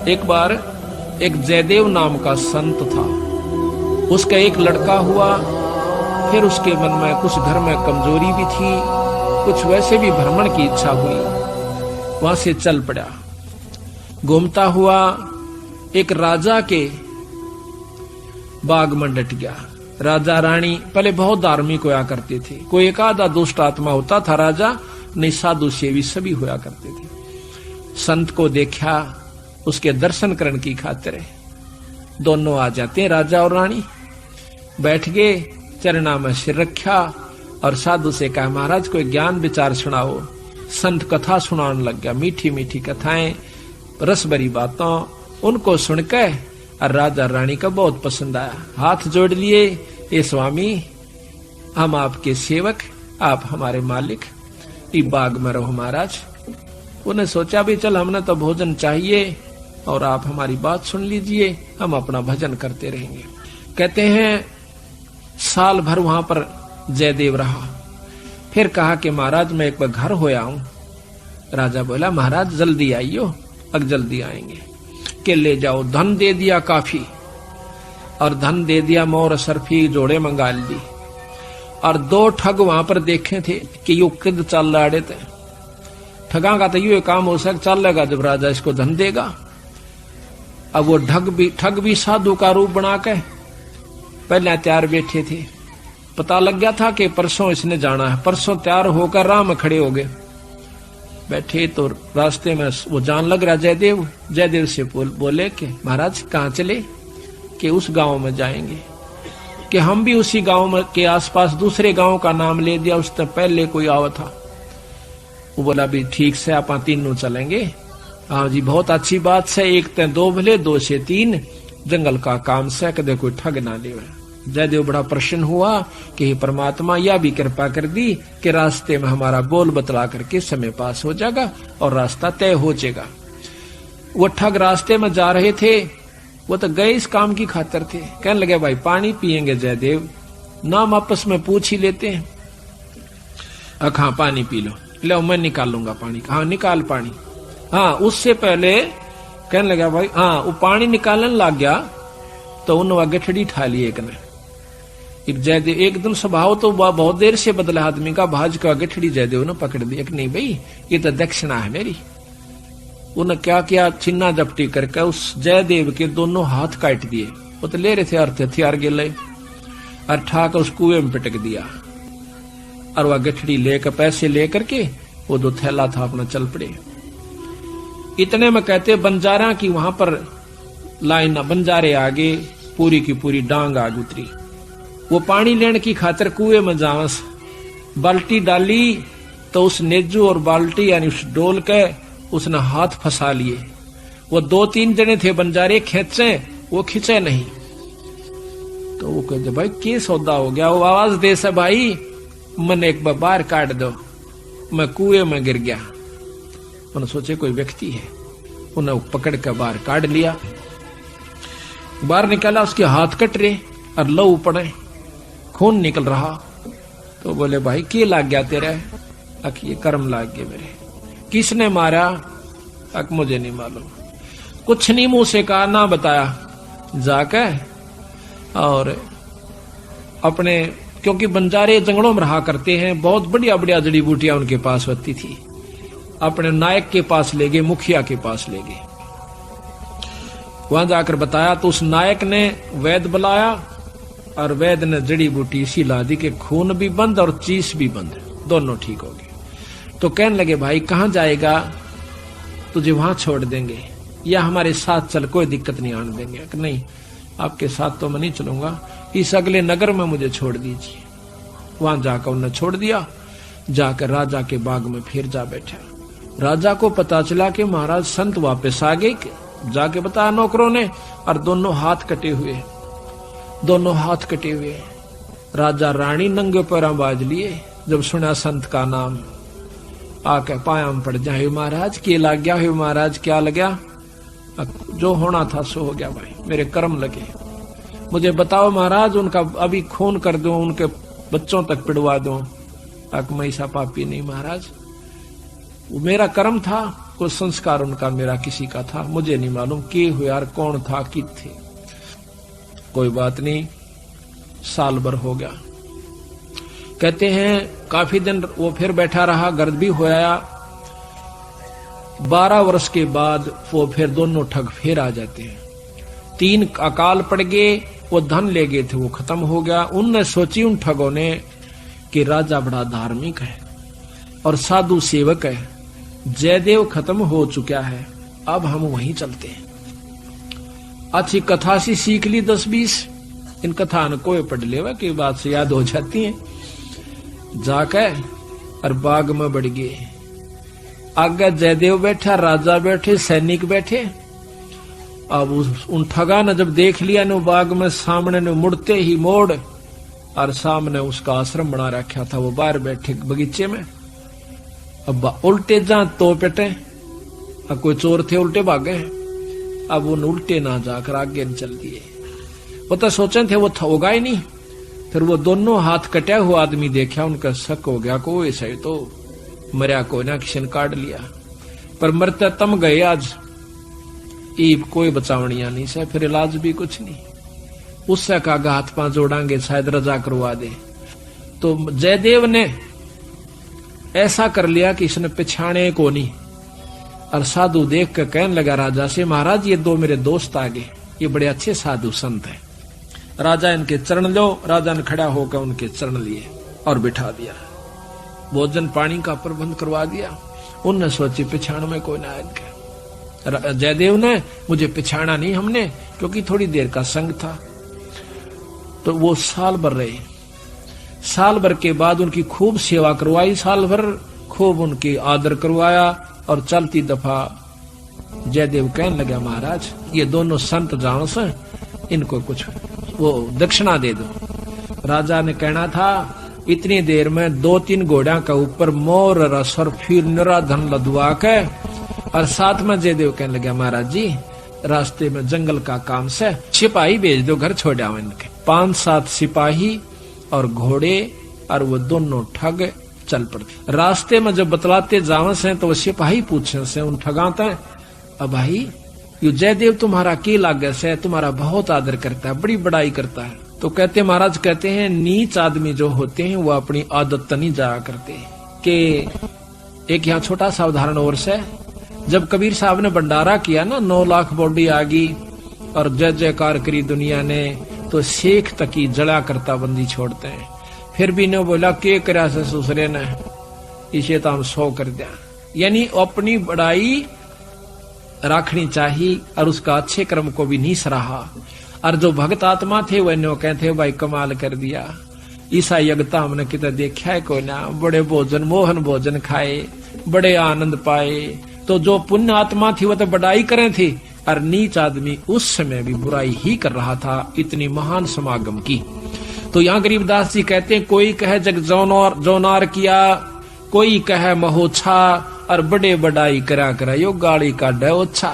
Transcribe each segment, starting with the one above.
एक बार एक जयदेव नाम का संत था, उसका एक लड़का हुआ। फिर उसके मन में कुछ घर में कमजोरी भी थी, कुछ वैसे भी भ्रमण की इच्छा हुई, वहां से चल पड़ा। घूमता हुआ एक राजा के बाग में डट गया। राजा रानी पहले बहुत धार्मिक होया करते थे, कोई एक आधा दुष्ट आत्मा होता था राजा, नहीं साधु सेवी सभी होया करते थे। संत को देखा, उसके दर्शन करने की खातिर दोनों आ जाते हैं, राजा और रानी। बैठ गए, चरणा में सिर रखा और साधु से कहा, महाराज कोई ज्ञान विचार सुनाओ। संत कथा सुनाने लग गया, मीठी मीठी कथाएं, रस भरी बातों। उनको सुनकर और राजा रानी का बहुत पसंद आया, हाथ जोड़ लिए, ये स्वामी हम आपके सेवक, आप हमारे मालिक, इस बाग में रहो महाराज। उन्हें सोचा भी चल हमने तो भोजन चाहिए और आप हमारी बात सुन लीजिए, हम अपना भजन करते रहेंगे। कहते हैं साल भर वहां पर जयदेव रहा। फिर कहा कि महाराज मैं एक बार घर होया हूं। राजा बोला महाराज जल्दी आइयो। अब जल्दी आएंगे कि ले जाओ। धन दे दिया काफी, और धन दे दिया, मोर सरफी जोड़े मंगा ली। और दो ठग वहां पर देखे थे कि यू किद चल रहे थे। ठगा का तो ये काम हो सक चलेगा जब राजा इसको धन देगा। अब वो ठग भी साधु का रूप बना के पहले तैयार बैठे थे। पता लग गया था कि परसों इसने जाना है, परसों तैयार होकर राह में खड़े हो गए। बैठे तो रास्ते में वो जान लग रहा जयदेव। जयदेव से बोले कि महाराज कहाँ चले? कि उस गांव में जाएंगे। कि हम भी उसी गांव में के आसपास दूसरे गांव का नाम ले दिया, उससे पहले कोई आवा था। वो बोला भी ठीक से आप तीनों चलेंगे। हाँ जी बहुत अच्छी बात से, एक ते दो भले, दो से तीन, जंगल का काम से कदे कोई ठग ना ले। जयदेव बड़ा प्रसन्न हुआ कि परमात्मा यह भी कृपा कर दी कि रास्ते में हमारा बोल बतला करके समय पास हो जाएगा और रास्ता तय हो जाएगा। वो ठग रास्ते में जा रहे थे, वो तो गए इस काम की खातिर थे। कहने लगे भाई पानी पिएंगे जयदेव? नाम आपस में पूछ ही लेते हैं। हाँ पानी पी लो। लो मैं निकालूंगा पानी। हाँ निकाल पानी। हाँ उससे पहले कहने लगा भाई, हाँ वो पानी निकालने लग गया तो उन्होंने गठड़ी ठा ली एक ने। जयदेव एकदम स्वभाव तो बहुत देर से बदला आदमी का, भाज का गठड़ी जयदेव ने पकड़ दी। नहीं भाई ये तो दक्षिणा है मेरी। उन्हें क्या किया, छिन्ना जपटी करके उस जयदेव के दोनों हाथ काट दिए। वो तो ले रहे थे अर्थ हथियार गिले, और ठाकर उस कुएं में पिटक दिया। और वह गठड़ी लेकर पैसे लेकर के वो दो थैला था अपना चल पड़े। इतने में कहते बंजारा की वहां पर लाइन, बंजारे आगे पूरी की पूरी डांग आग उतरी। वो पानी लेने की खातिर कुएं में जावस, बाल्टी डाली तो उस नेजू और बाल्टी यानी उस डोल के उसने हाथ फंसा लिए। वो दो तीन जने थे बंजारे, खेचे वो खिंचे नहीं। तो वो कहते भाई क्या सौदा हो गया? वो आवाज दे से भाई मन एक बार बाहर काट दो, मैं कुएं में गिर गया। उन्होंने सोचे कोई व्यक्ति है, उन्हें पकड़ कर बाहर काट लिया। बाहर निकाला, उसके हाथ कट रहे और लहू पड़े, खून निकल रहा। तो बोले भाई क्या लाग गया तेरे? अख ये कर्म लाग गए मेरे। किसने मारा? अक मुझे नहीं मालूम। कुछ नहीं मुंह से कहा, ना बताया। जाके और अपने, क्योंकि बंजारे जंगलों में रहा करते हैं, बहुत बढ़िया बढ़िया जड़ी बूटियां उनके पास होती थी, अपने नायक के पास ले गए, मुखिया के पास ले गए। वहां जाकर बताया तो उस नायक ने वैद्य बुलाया और वैद्य ने जड़ी बूटी इसी ला दी कि खून भी बंद और चीस भी बंद, दोनों ठीक हो गए। तो कहने लगे भाई कहां जाएगा? तुझे वहां छोड़ देंगे या हमारे साथ चल, कोई दिक्कत नहीं आने देंगे। नहीं आपके साथ तो मैं नहीं चलूंगा, इस अगले नगर में मुझे छोड़ दीजिए। वहां जाकर उन्हें छोड़ दिया। जाकर राजा के बाग में फिर जा बैठा। राजा को पता चला कि महाराज संत वापस आ गए। जाके बताया नौकरों ने, और दोनों हाथ कटे हुए, दोनों हाथ कटे हुए। राजा रानी नंगे पैरों बाज लिए जब सुना संत का नाम। आके पाया में पड़ जाए, महाराज क्या लग गया? महाराज क्या लगा? जो होना था सो हो गया भाई, मेरे कर्म लगे। मुझे बताओ महाराज, उनका अभी खून कर दो, उनके बच्चों तक पिड़वा दो। मैं ऐसा पापी नहीं महाराज। मेरा कर्म था, कोई संस्कार उनका मेरा किसी का था, मुझे नहीं मालूम के हुआ यार, कौन था कि थे। कोई बात नहीं, साल भर हो गया। कहते हैं काफी दिन वो फिर बैठा रहा, गर्द भी होया। 12 वर्ष के बाद वो फिर दोनों ठग फिर आ जाते हैं। 3 अकाल पड़ गए, वो धन ले गए थे, वो खत्म हो गया। उनने सोची उन ठगों ने कि राजा बड़ा धार्मिक है और साधु सेवक है, जयदेव खत्म हो चुका है, अब हम वहीं चलते हैं। अच्छी कथा सी सीख ली 10-20, इन कथा न कोई पढ़ लेवा की बात से याद हो जाती है। जाकर और बाग में बढ़ गए। आगे जयदेव बैठा, राजा बैठे, सैनिक बैठे। अब उन ठगा ने जब देख लिया न बाग में सामने ने मुड़ते ही मोड़, और सामने उसका आश्रम बना रखा था, वो बाहर बैठे बगीचे में। अब उल्टे जा तो पेटे, अब कोई चोर थे उल्टे भागे, अब उन उल्टे ना जाकर आगे न चल दिए। वो तो सोचे थे वो होगा ही नहीं। फिर वो दोनों हाथ कटा हुआ आदमी देखा, उनका शक हो गया को ऐसा ही तो मरिया को ना किसी ने काट लिया। पर मरते तम गए आज, ईब कोई बचावनिया नहीं से, फिर इलाज भी कुछ नहीं। उससे का हाथ पांव जोड़ांगे शायद रजा करवा दे। तो जयदेव ने ऐसा कर लिया कि इसने पिछाने को नहीं। और साधु देख कर कहने लगा राजा से, महाराज ये 2 मेरे दोस्त आ गए, ये बड़े अच्छे साधु संत हैं, राजा इनके चरण लो। राजा ने खड़ा होकर उनके चरण लिए और बिठा दिया, भोजन पानी का प्रबंध करवा दिया। उनने सोची पिछाण में कोई ना इनके। जयदेव ने मुझे पिछाना नहीं हमने, क्योंकि थोड़ी देर का संग था। तो वो साल भर रहे। साल भर के बाद उनकी खूब सेवा करवाई, साल भर खूब उनकी आदर करवाया। और चलती दफा जयदेव कहने लगा, महाराज ये दोनों संत जान से, इनको कुछ वो दक्षिणा दे दो। राजा ने कहना था इतनी देर में 2-3 घोड़ा का ऊपर मोर रस और फिर निरा धन लदवा के। और साथ में जयदेव कहने लगा, महाराज जी रास्ते में जंगल का काम से सिपाही भेज दो, घर छोड़ आओ इनके। 5-7 सिपाही और घोड़े, और वो दोनों ठग चल पड़ते। रास्ते में जब बतलाते जावे से तो वो सिपाही पूछे से उन ठगाते, अब भाई ये जयदेव तुम्हारा के लागे से, तुम्हारा बहुत आदर करता है, बड़ी बड़ाई करता है। तो कहते महाराज कहते हैं नीच आदमी जो होते हैं वो अपनी आदत नहीं जाया करते। कि एक यहाँ छोटा सा उदाहरण और से, जब कबीर साहब ने भंडारा किया ना, 9 लाख बॉडी आ गई और जय जयकार करी दुनिया ने, तो शेख तक ही जड़ा करता बंदी छोड़ते हैं। फिर भी ने बोला के करा से दूसरे ने, इसे तो हम 100 कर दिया। यानी अपनी बड़ाई रखनी चाहिए और उसका अच्छे कर्म को भी नहीं सराहा। और जो भक्त आत्मा थे वह नो कहते भाई कमाल कर दिया, ईसा यज्ञता हमने कितना देखा है कोई ना, बड़े भोजन मोहन भोजन खाए, बड़े आनंद पाए। तो जो पुण्य आत्मा थी वह तो बड़ाई करें थी, और नीच आदमी उस समय भी बुराई ही कर रहा था, इतनी महान समागम की। तो यहाँ गरीबदास जी कहते हैं कोई कहे जग जोनार किया, कोई कहे महोछा, और बड़े बड़ाई करा करा यो गाड़ी का डे ओछा।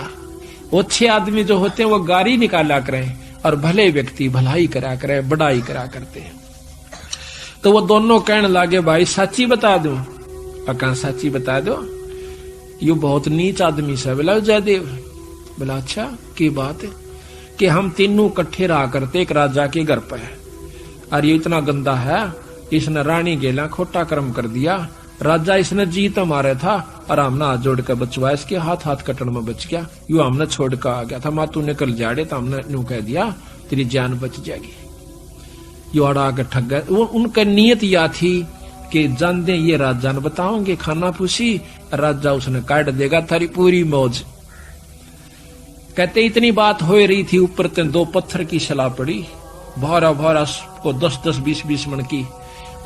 ओछे आदमी जो होते हैं वो गाड़ी निकाला करें, और भले व्यक्ति भलाई करा करे, बड़ाई करा करते हैं। तो वो दोनों कहने लगे भाई सच्ची बता दो। अका सच्ची बता दो, यो बहुत नीच आदमी से। बोला जयदेव, बोला अच्छा की बात है कि हम तीनों इकट्ठे रहा करते एक राजा के घर पे, और ये इतना गंदा है, इसने रानी गेला खोटा कर्म कर दिया। राजा इसने जीत मारे था और हमने हाथ जोड़ कर बचवाया, इसके हाथ कटन में बच गया। यू हमने छोड़ कर आ गया था, माँ तू निकल जाड़े तो हमने यूं कह दिया तेरी जान बच जाएगी। यू अड़ा के ठग गए। उनका नियत यह थी कि जान दे ये राजा ने बताओगे खाना पूछी, राजा उसने काट देगा थारी पूरी मौज। कहते इतनी बात हो रही थी, ऊपर ते 2 पत्थर की शला पड़ी, भारा भारा को 10-10 20-20 मन की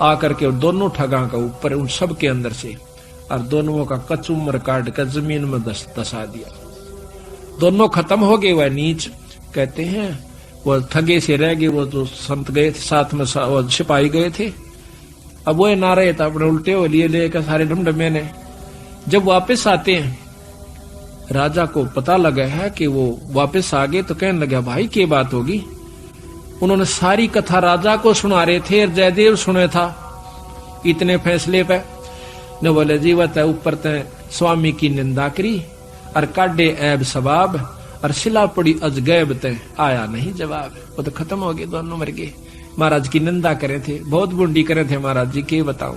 आकर के दोनों ठगा का ऊपर उन सब के अंदर से, और दोनों का कचुमर काट कर जमीन में दसा दिया। दोनों खत्म हो गए। वह नीच कहते हैं वो ठगे से रह गए, वो जो संत गए थे साथ में वो सिपाही गए थे, अब वो ना रहे तो अपने उल्टे हो लिए लेकर सारे ढमढमे ने। जब वापस आते हैं राजा को पता लगा है कि वो वापस आ गए, तो कहने लगा भाई क्या बात होगी। उन्होंने सारी कथा राजा को सुना रहे थे और जयदेव सुने था इतने फैसले पे। न बोले जी वह ऊपर ते स्वामी की निंदा करी और काटे ऐब सवाब और शिला पड़ी अजगैब ते आया नहीं जवाब। वो तो खत्म हो गए, दोनों मर गए। महाराज की निंदा करे थे, बहुत बुंडी करे थे महाराज जी, के बताऊं।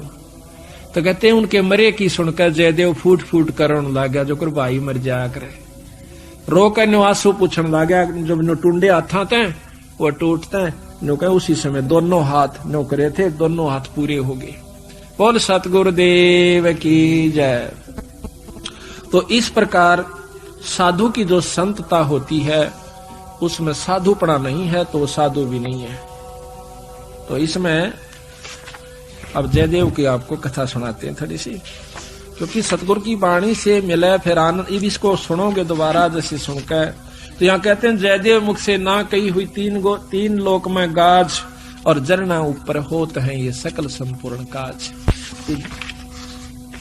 तो कहते हैं उनके मरे की सुनकर जयदेव फूट फूट करने लगा, जो कर भाई मर जाया करे। रो कर आंसू पूछने लगा, जब नो टूंडे हाथा थे वो टूटते नो कहे उसी समय दोनों हाथ नो करे थे, दोनों हाथ पूरे हो गए। बोल सतगुरुदेव की जय। तो इस प्रकार साधु की जो संतता होती है उसमें साधुपना नहीं है तो वो साधु भी नहीं है। तो इसमें अब जयदेव की आपको कथा सुनाते हैं थोड़ी सी, क्योंकि सतगुरु की वाणी से मिले फिर आनंद। अब इसको सुनोगे दोबारा जैसे सुनकर, तो यहाँ कहते हैं जयदेव मुख से ना कही हुई तीन लोक में गाज और जरना ऊपर होत है ये सकल संपूर्ण काज।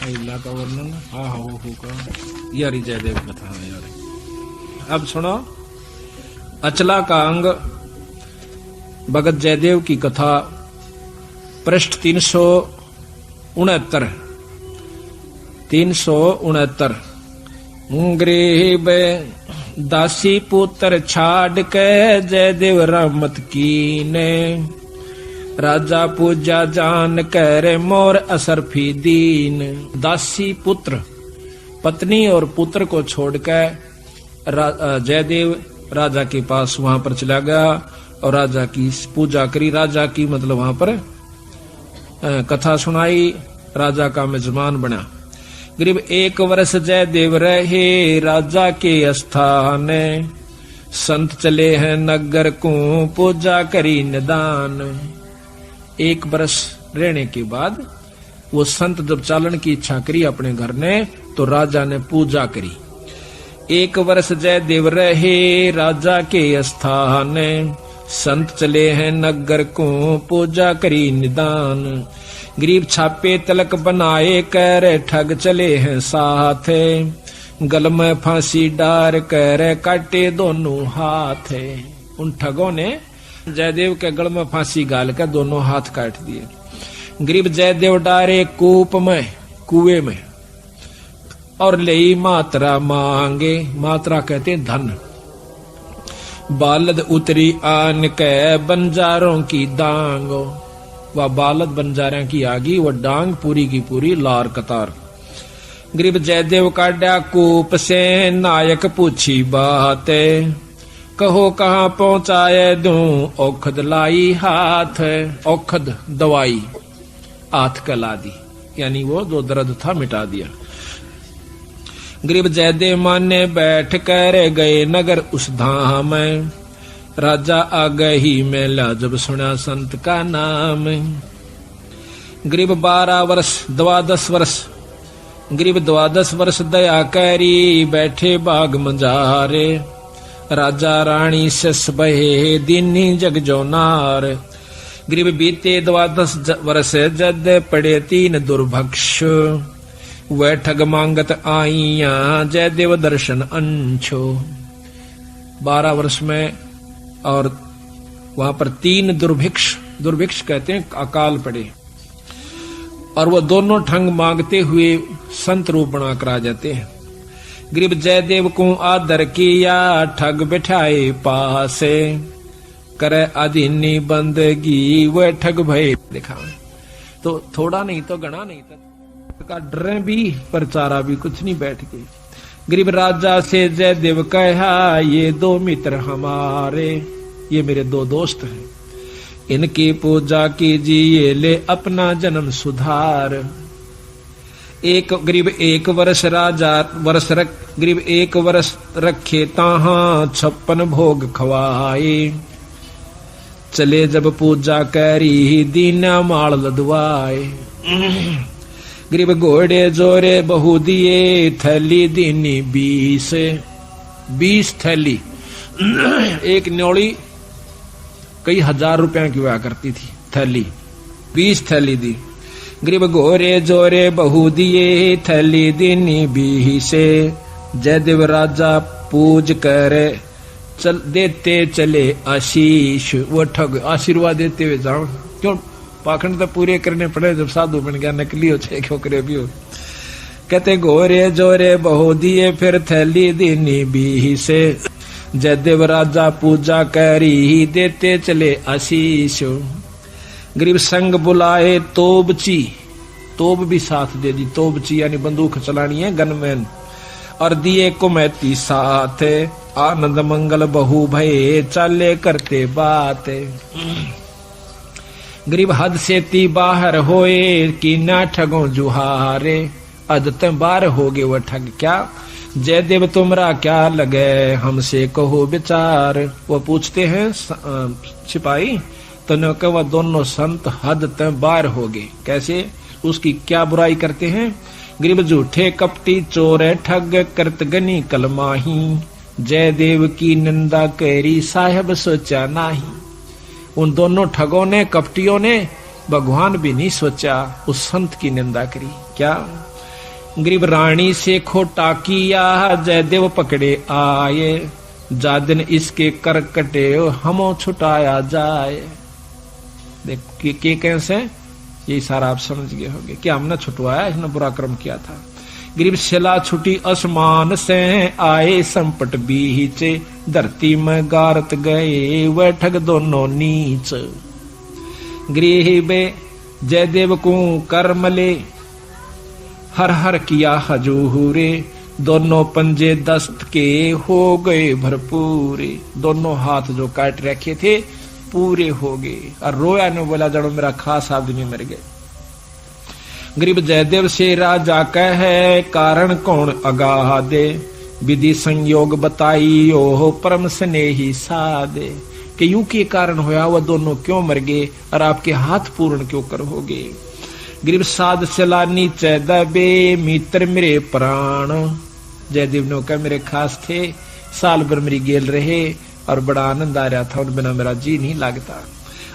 का वर्णन हाँ होगा यार जयदेव कथा यार। अब सुनो अचला का अंग भगत जयदेव की कथा, पृष्ठ 369। 369 गरीब दासी पुत्र छाड़ के जयदेव रहमत कीने, राजा पूजा जान कर मोर असरफी दीन। दासी पुत्र पत्नी और पुत्र को छोड़कर जयदेव राजा के पास वहां पर चला गया और राजा की पूजा करी। राजा की मतलब वहां पर कथा सुनाई, राजा का मेजबान बना। करीब 1 वर्ष जयदेव रहे राजा के स्थान, संत चले हैं नगर को पूजा करी निदान। 1 वर्ष रहने के बाद वो संत जब चालन की इच्छा करी अपने घर ने, तो राजा ने पूजा करी। 1 वर्ष जयदेव रहे राजा के स्थान, संत चले हैं नगर को पूजा करी निदान। गरीब छापे तलक बनाए कर ठग चले हैं साथ, गल में फांसी डार कर काटे दोनों हाथ। उन ठगों ने जयदेव के गल में फांसी गाल कर दोनों हाथ काट दिए। गरीब जयदेव डारे कूप में, कुएं में, और ले मात्रा मांगे। मात्रा कहते धन। बालद उतरी आन के बंजारों की डांग, वह बालद बंजारों की आगी, वह डांग पूरी की पूरी लार कतार। गरीब जयदेव काटा कूप से नायक पूछी बात, कहो कहाँ पहुंचाए दूं औखद लाई हाथ। औखद दवाई हाथ कला दी, यानी वो जो दर्द था मिटा दिया। गरीब जयदेव माने बैठ कर गए नगर उस धाम, राजा आ गई मेला जब सुना संत का नाम। गरीब 12 वर्ष 12 वर्ष, गरीब 12 वर्ष दया करी बैठे बाग मंजारे, राजा रानी सस बहे दीनी जग जो नार। गरीब बीते 12 वर्ष जद पड़े 3 दुर्भक्ष, वह ठग मांगत आईया जयदेव दर्शन अंशो। 12 वर्ष में और वहां पर 3 दुर्भिक्ष कहते हैं अकाल पड़े, और वो दोनों ठग मांगते हुए संत रूप बना कर आ जाते हैं। गरीब जयदेव को आदर किया ठग बैठाए पासे, करे अधीनी बंदगी वह ठग भय दिखा। तो थोड़ा नहीं तो गणा नहीं का डरे भी पर चारा भी कुछ नहीं बैठ गई। गरीब राजा से जयदेव कहा ये 2 मित्र हमारे, ये मेरे 2 दोस्त हैं, इनकी पूजा कीजिए ले अपना जन्म सुधार। गरीब 1 वर्ष राजा गरीब 1 वर्ष रखे ताहा 56 भोग खवाए, चले जब पूजा करी दीना माल लदवाए। गरीब घोड़े जोरे बहु दिए थैली दीनी 20 थैली। एक न्योड़ी कई 1000 रुपया की हुआ करती थी थैली, 20 थैली दी। गरीब घोड़े जोरे बहु दिए थैली दीनी 20, जयदेव राजा पूज करे चल देते चले आशीष। वो ठग आशीर्वाद देते हुए जाओ, क्यों पाखंड तो पूरे करने पड़े, जब साधु बन गया नकली हो चाहे क्यों करे भी हो। कहते गोरे जोरे बहु दिए फिर थैली दीनी भी से। जयदेव राजा पूजा करी देते चले आशीष। गरीब संग बुलाए तोबची, तोब भी साथ दे दी, तोबची यानी बंदूक चलानी है, गनमैन। और दिए कुमैती साथ आनंद मंगल बहु भये चाले करते बात। गरीब हद से ती बाहर होए कि ना ठगो जुहारे। अदत बाहर हो गए वह ठग क्या। जयदेव तुमरा क्या लगे हमसे कहो विचार। वो पूछते हैं सिपाही तो न कह वह दोनों संत हद तक बाहर हो गए। कैसे, उसकी क्या बुराई करते हैं। गरीब झूठे कपटी चोर ठग करत गनी कलमाही। जयदेव की निंदा करी साहब सोचा नाही। उन दोनों ठगों ने, कपटियों ने भगवान भी नहीं सोचा, उस संत की निंदा करी। क्या गरीब रानी से खोटा किया जयदेव पकड़े आए। जा दिन इसके कर कटे हमो छुटाया जाए। देख के कैसे, यही सारा आप समझ गए होंगे कि हमने छुटवाया, इसने बुरा कर्म किया था। गरीब शिला छुटी आसमान से आए संपट बीच। धरती में गारत गए वह ठग दोनों नीच। गरीब जयदेव को कर मले हर हर किया हजूरे। दोनों पंजे दस्त के हो गए भरपूरे। दोनों हाथ जो काट रखे थे पूरे हो गए। और रोया ने बोला जड़ो मेरा खास आदमी मर गए। गरीब जयदेव से राजा कहे कारण कौन अगाह दे। विधि संयोग बताई ओ परम स्नेही सादे। कि यूं के कारण होया वह दोनों क्यों मर गए और आपके हाथ पूर्ण क्यों कर हो गए। गरीब साध चला नीचे दबे मित्र मेरे प्राण। जयदेव ने कहा मेरे खास थे, साल भर मेरी गेल रहे और बड़ा आनंद आ रहा था, उन बिना मेरा जी नहीं लगता।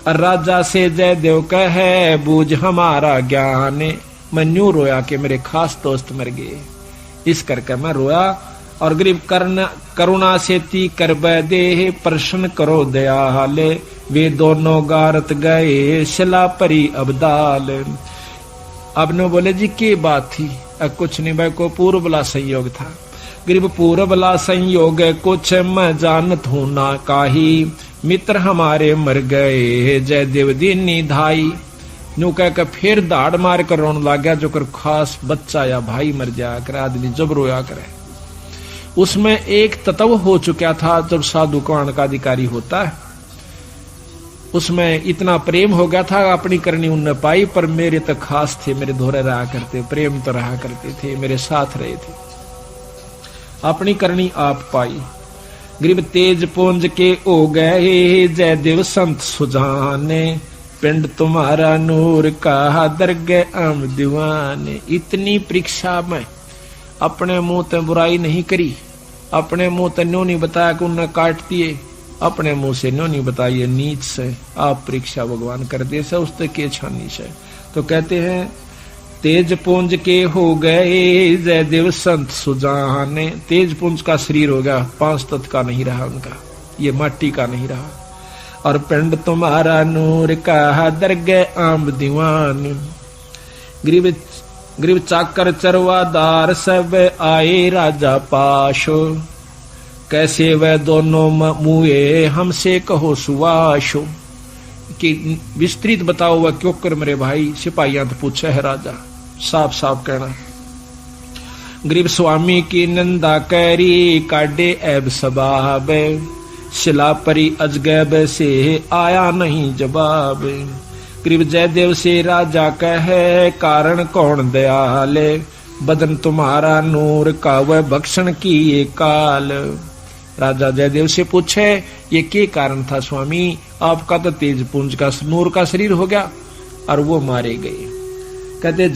और राजा से जयदेव कहे बूझ हमारा ज्ञान। मैं न्यू रोया कि मेरे खास दोस्त मर गए, इस करके मैं रोया। और गरीब करुणा से ती कर दे प्रश्न करो दयाल। वे दोनों गारत गए शिला परी अबदाल। अब ने बोले जी की बात थी। अब कुछ नहीं भाई, को पूर्वला संयोग था। गरीब पूर्वला संयोग कुछ मैं जानत हूं ना काही। मित्र हमारे मर गए जयदेव दीनी धाई। न्यू कह कर फिर दाड़ मार कर रोने लग गया। जो कर खास बच्चा या भाई मर जाया करे, आदमी जब रोया करे। उसमें एक तत्व हो चुका था जब साधु कौन का अधिकारी होता है, उसमें इतना प्रेम हो गया था, अपनी करनी उनने पाई। पर मेरे तो खास थे, मेरे धोरे रहा करते, प्रेम तो रहा करते थे, मेरे साथ रहे थे। अपनी करनी आप पाई। गरीब तेज पुंज के ओ गए जयदेव संत सुजाने। पिंड तुम्हारा नूर का दरगे आम दीवाने। इतनी परीक्षा में अपने मुंह ते बुराई नहीं करी, अपने मुंह ते न्यों नहीं बताया कि उन्हें काट दिए, अपने मुंह से न्यों नहीं बताइए नीच से। आप परीक्षा भगवान कर दे से उसते के छानी से। तो कहते हैं तेज पुंज के हो गए जयदेव संत सुजाने। तेज पुंज का शरीर हो गया, 5 तत्व का नहीं रहा उनका, ये माटी का नहीं रहा। और पिंड तुम्हारा नूर का दरगे आम दीवान। गरीब चाकर चरवादार सब आए राजा पाशो। कैसे वह दोनों मुए हमसे कहो सुवाशो। कि विस्तृत बताओ वह क्यों कर मेरे भाई। सिपाहियां तो पूछे है राजा, साफ साफ कहना। गरीब स्वामी की निंदा करी काटे ऐब सबाब। शिला परी अजगैब से आया नहीं जवाब। गरीब जयदेव से राजा कहे कारण कौन दयाले। बदन तुम्हारा नूर का वह भक्षण की ये काल। राजा जयदेव से पूछे ये के कारण था स्वामी, आपका तो तेज पुंज का नूर का शरीर हो गया और वो मारे गए। कहते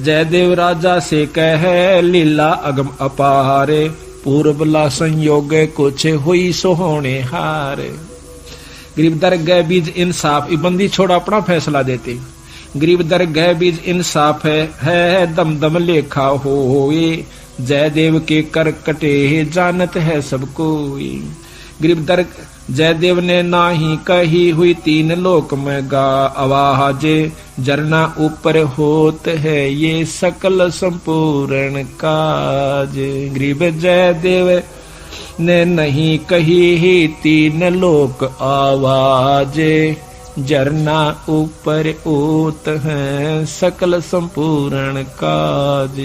जयदेव राजा से कहे लीला अगम अपारे। पूर्वला संयोग कुछ हुई सोहोने हारे। गरीब दरगह बीज इंसाफ, बंदी छोड़ अपना फैसला देते। गरीब दरगह बीज इंसाफ है दम दम लेखा होए। जयदेव के कर कटे जानत है सबको। गरीब जयदेव ने नाही कही हुई तीन लोक में गा आवाजे जरना ऊपर होत है ये सकल संपूर्ण काज। गरीब जयदेव ने नहीं कही ही तीन लोक आवाजे जरना ऊपर ओत है सकल संपूर्ण काज।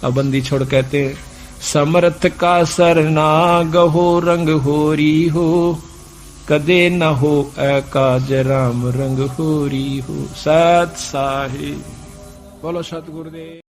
अब बंदी छोड़ कहते हैं समर्थ का सरनाग हो रंग होरी हो कदे न हो काज राम रंग होरी हो। सत साहिब बोलो सतगुरुदेव।